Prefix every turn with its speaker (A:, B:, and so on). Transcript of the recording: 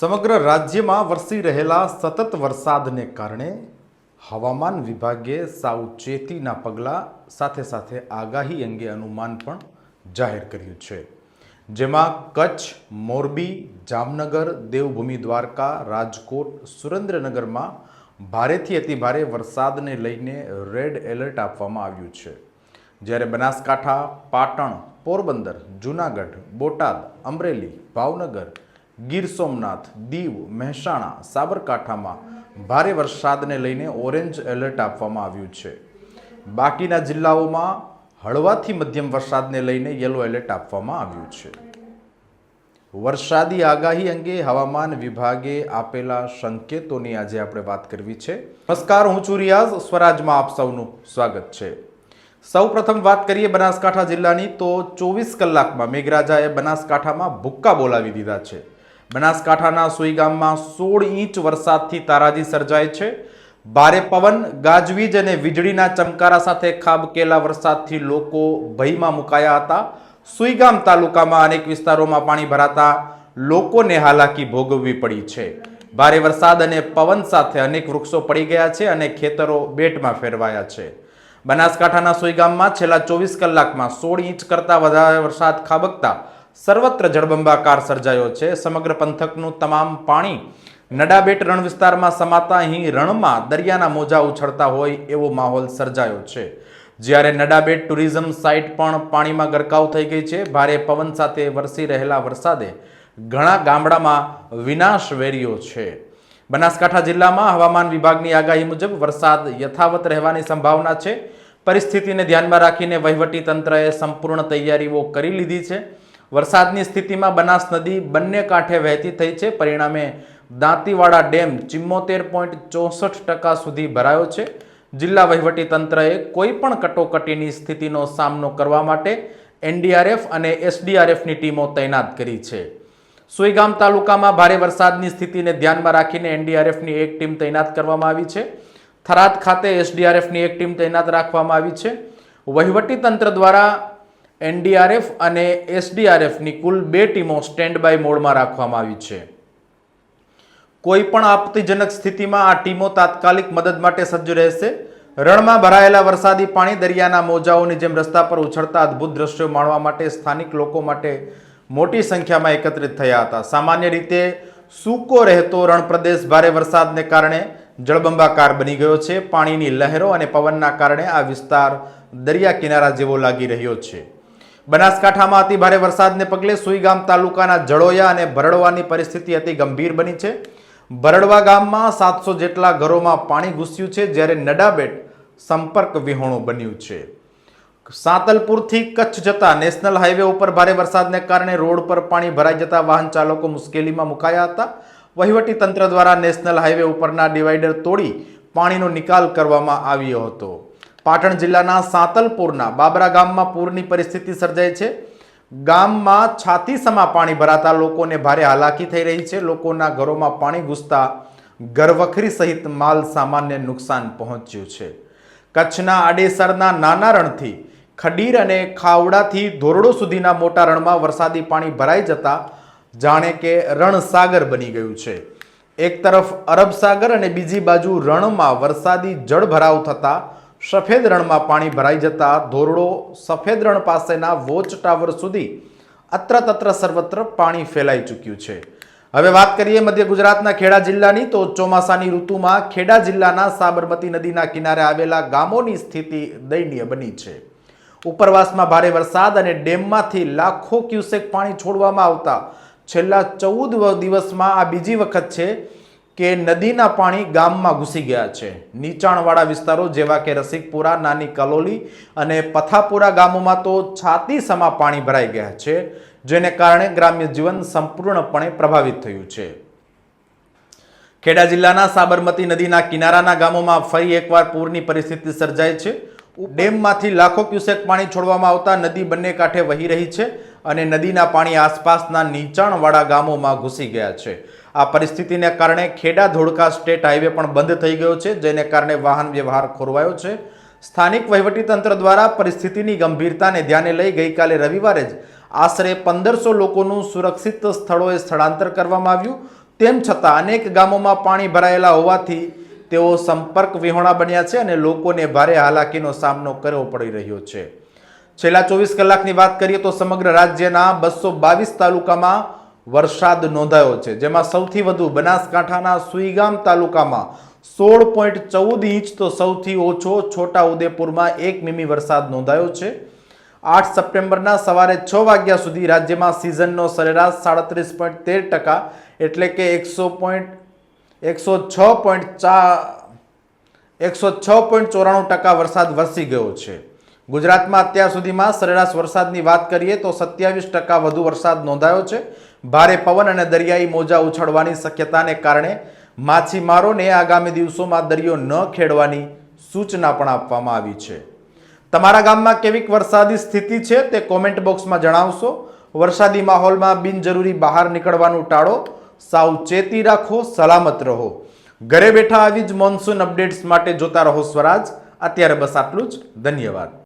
A: સમગ્ર રાજ્યમાં વરસી રહેલા સતત વરસાદને કારણે હવામાન વિભાગે સાવચેતીના પગલાં સાથે સાથે આગાહી અંગે અનુમાન પણ જાહેર કર્યું છે, જેમાં કચ્છ, મોરબી, જામનગર, દેવભૂમિ દ્વારકા, રાજકોટ, સુરેન્દ્રનગરમાં ભારેથી અતિભારે વરસાદને લઈને રેડ એલર્ટ આપવામાં આવ્યું છે, જ્યારે બનાસકાંઠા, પાટણ, પોરબંદર, જૂનાગઢ, બોટાદ, અમરેલી, ભાવનગર, ગીર સોમનાથ, દીવ, મહેસાણા, સાબરકાંઠામાં ભારે વરસાદને લઈને ઓરેન્જ એલર્ટ આપવામાં આવ્યું છે. બાકીના જિલ્લાઓમાં હળવાથી મધ્યમ વરસાદને લઈને યલો એલર્ટ આપવામાં આવ્યું છે. વરસાદી આગાહી અંગે હવામાન વિભાગે આપેલા સંકેતોની આજે આપણે વાત કરવી છે. નમસ્કાર, હું છું રિયાઝ, સ્વરાજમાં આપ સૌનું સ્વાગત છે. સૌ પ્રથમ વાત કરીએ બનાસકાંઠા જિલ્લાની, તો 24 કલાકમાં મેઘરાજાએ બનાસકાંઠામાં ભૂક્કા બોલાવી દીધા છે. બનાસકાંઠાના સુઈ ગામમાં 16 ઇંચ વરસાદથી તારાજી સર્જાય છે. ભારે પવન, ગાજવીજ અને વીજળીના ચમકારા સાથે ખાબકેલા વરસાદથી લોકો ભયમાં મુકાયા હતા. સુઈગામ તાલુકામાં અનેક વિસ્તારોમાં પાણી ભરાતા લોકોને હાલાકી ભોગવવી પડી છે. ભારે વરસાદ અને પવન સાથે અનેક વૃક્ષો પડી ગયા છે અને ખેતરો બેટમાં ફેરવાયા છે. બનાસકાંઠાના સુઈગામમાં છેલ્લા 24 કલાકમાં 16 ઇંચ કરતાં વધારે વરસાદ ખાબકતા સર્વત્ર જળબંબાકાર સર્જાયો છે. સમગ્ર પંથકનું તમામ પાણી નડાબેટ રણ વિસ્તારમાં સમાતા અહીં રણમાં દરિયાના મોજા ઉછળતા હોય એવો માહોલ સર્જાયો છે, જ્યારે નડાબેટ ટુરિઝમ સાઇટ પણ પાણીમાં ગરકાવ થઈ ગઈ છે. ભારે પવન સાથે વરસી રહેલા વરસાદે ઘણા ગામડામાં વિનાશ વેર્યો છે. બનાસકાંઠા જિલ્લામાં હવામાન વિભાગની આગાહી મુજબ વરસાદ યથાવત રહેવાની સંભાવના છે. પરિસ્થિતિને ધ્યાનમાં રાખીને વહીવટી તંત્રએ સંપૂર્ણ તૈયારીઓ કરી લીધી છે. વરસાદની સ્થિતિમાં બનાસ નદી બંને કાંઠે વહેતી થઈ છે. પરિણામે દાંતીવાડા ડેમ 74.64% સુધી ભરાયો છે. જિલ્લા વહીવટી તંત્રએ કોઈ પણ કટોકટીની સ્થિતિનો સામનો કરવા માટે એનડીઆરએફ અને એસડીઆરએફની ટીમો તૈનાત કરી છે. સુઈગામ તાલુકામાં ભારે વરસાદની સ્થિતિને ધ્યાનમાં રાખીને એનડીઆરએફની એક ટીમ તૈનાત કરવામાં આવી છે. થરાદ ખાતે એસડીઆરએફની એક ટીમ તૈનાત રાખવામાં આવી છે. વહીવટી તંત્ર દ્વારા એનડીઆરએફ અને એસડીઆરએફની કુલ 2 ટીમો સ્ટેન્ડ બાય મોડમાં રાખવામાં આવી છે. કોઈ પણ આપત્તિજનક સ્થિતિમાં આ ટીમો તાત્કાલિક મદદ માટે સજ્જ રહેશે. રણમાં ભરાયેલા વરસાદી પાણી દરિયાના મોજાઓની જેમ રસ્તા પર ઉછળતા અદ્ભુત દ્રશ્યો માણવા માટે સ્થાનિક લોકો માટે મોટી સંખ્યામાં એકત્રિત થયા હતા. સામાન્ય રીતે સૂકો રહેતો રણ પ્રદેશ ભારે વરસાદને કારણે જળબંબાકાર બની ગયો છે. પાણીની લહેરો અને પવનના કારણે આ વિસ્તાર દરિયા કિનારા જેવો લાગી રહ્યો છે. બનાસકાંઠામાં અતિ ભારે વરસાદને પગલે સુઈગામ તાલુકાના જળોયા અને ભરડવાની પરિસ્થિતિ અતિ ગંભીર બની છે. ભરડવા ગામમાં 700 જેટલા ઘરોમાં પાણી ઘૂસ્યું છે, જ્યારે નડાબેટ સંપર્ક વિહોણું બન્યું છે. સાંતલપુરથી કચ્છ જતા નેશનલ હાઈવે ઉપર ભારે વરસાદને કારણે રોડ પર પાણી ભરાઈ જતા વાહન ચાલકો મુશ્કેલીમાં મુકાયા હતા. વહીવટી તંત્ર દ્વારા નેશનલ હાઈવે ઉપરના ડિવાઈડર તોડી પાણીનો નિકાલ કરવામાં આવ્યો હતો. પાટણ જિલ્લાના સાંતલપુરના બાબરા ગામમાં પૂરની પરિસ્થિતિ સર્જાઈ છે. ગામમાં છાતીસમાં પાણી ભરાતા લોકોને ભારે હાલાકી થઈ રહી છે. લોકોના ઘરોમાં પાણી ઘૂસતા ઘરવખરી સહિત માલ સામાનને નુકસાન પહોંચ્યું છે. કચ્છના આડેસરના નાના રણથી ખડીર અને ખાવડાથી ધોરડો સુધીના મોટા રણમાં વરસાદી પાણી ભરાઈ જતા જાણે કે રણસાગર બની ગયું છે. એક તરફ અરબ સાગર અને બીજી બાજુ રણમાં વરસાદી જળ ભરાવ થતા સફેદ રણમાં પાણી ભરાઈ જતા ધોરડો સફેદ રણ પાસેના વોચ ટાવર સુધી અત્ર તત્ર સર્વત્ર પાણી ફેલાઈ ચૂક્યું છે. હવે વાત કરીએ મધ્ય ગુજરાતના ખેડા જિલ્લાની, તો ચોમાસાની ઋતુમાં ખેડા જિલ્લાના સાબરમતી નદીના કિનારે આવેલા ગામોની સ્થિતિ દયનીય બની છે. ઉપરવાસમાં ભારે વરસાદ અને ડેમમાંથી લાખો ક્યુસેક પાણી છોડવામાં આવતા છેલ્લા 14 દિવસમાં આ બીજી વખત છે કે નદીના પાણી ગામમાં ઘૂસી ગયા છે. નીચાણવાળા વિસ્તારો જેવા કે રસિકપુરા, નાની કલોલી અને પથાપુરા ગામોમાં તો છાતીસમાં પાણી ભરાઈ ગયા છે, જેને કારણે ગ્રામ્ય જીવન સંપૂર્ણપણે પ્રભાવિત થયું છે. ખેડા જિલ્લાના સાબરમતી નદીના કિનારાના ગામોમાં ફરી એકવાર પૂરની પરિસ્થિતિ સર્જાઈ છે. ડેમમાંથી લાખો ક્યુસેક પાણી છોડવામાં આવતા નદી બંને કાંઠે વહી રહી છે અને નદીના પાણી આસપાસના નીચાણવાળા ગામોમાં ઘૂસી ગયા છે. આ પરિસ્થિતિને કારણે ખેડા ધોળકા સ્ટેટ હાઈવે પણ બંધ થઈ ગયો છે, જેને કારણે વાહન વ્યવહાર ખોરવાયો છે. સ્થાનિક વહીવટીતંત્ર દ્વારા પરિસ્થિતિની ગંભીરતાને ધ્યાને લઈ ગઈકાલે રવિવારે જ આશરે 1500 લોકોનું સુરક્ષિત સ્થળોએ સ્થળાંતર કરવામાં આવ્યું. તેમ છતાં અનેક ગામોમાં પાણી ભરાયેલા હોવાથી તેઓ સંપર્ક વિહોણા બન્યા છે અને લોકોને ભારે હાલાકીનો સામનો કરવો પડી રહ્યો છે. છેલ્લા 24 કલાકની વાત કરીએ તો સમગ્ર રાજ્યના 222 તાલુકામાં વરસાદ નોંધાયો છે, જેમાં સૌથી વધુ બનાસકાંઠાના સુઈગામ તાલુકામાં 16.14 ઇંચ તો સૌથી ઓછો છોટાઉદેપુરમાં 1 મીમી વરસાદ નોંધાયો છે. 8 સપ્ટેમ્બરના સવારે 6 વાગ્યા સુધી રાજ્યમાં સિઝનનો સરેરાશ 37.13% એટલે કે 106.94% વરસાદ વરસી ગયો છે. ગુજરાતમાં અત્યાર સુધીમાં સરેરાશ વરસાદની વાત કરીએ તો 27% વધુ વરસાદ નોંધાયો છે. ભારે પવન અને દરિયાઈ મોજા ઉછળવાની શક્યતાને કારણે માછીમારોને આગામી દિવસોમાં દરિયો ન ખેડવાની સૂચના પણ આપવામાં આવી છે. તમારા ગામમાં કેવીક વરસાદી સ્થિતિ છે તે કોમેન્ટ બોક્સમાં જણાવશો. વરસાદી માહોલમાં બિનજરૂરી બહાર નીકળવાનું ટાળો, સાવચેતી રાખો, સલામત રહો. ઘરે બેઠા આવી જ મોન્સૂન અપડેટ્સ માટે જોતા રહો સ્વરાજ. અત્યારે બસ આટલું જ. ધન્યવાદ.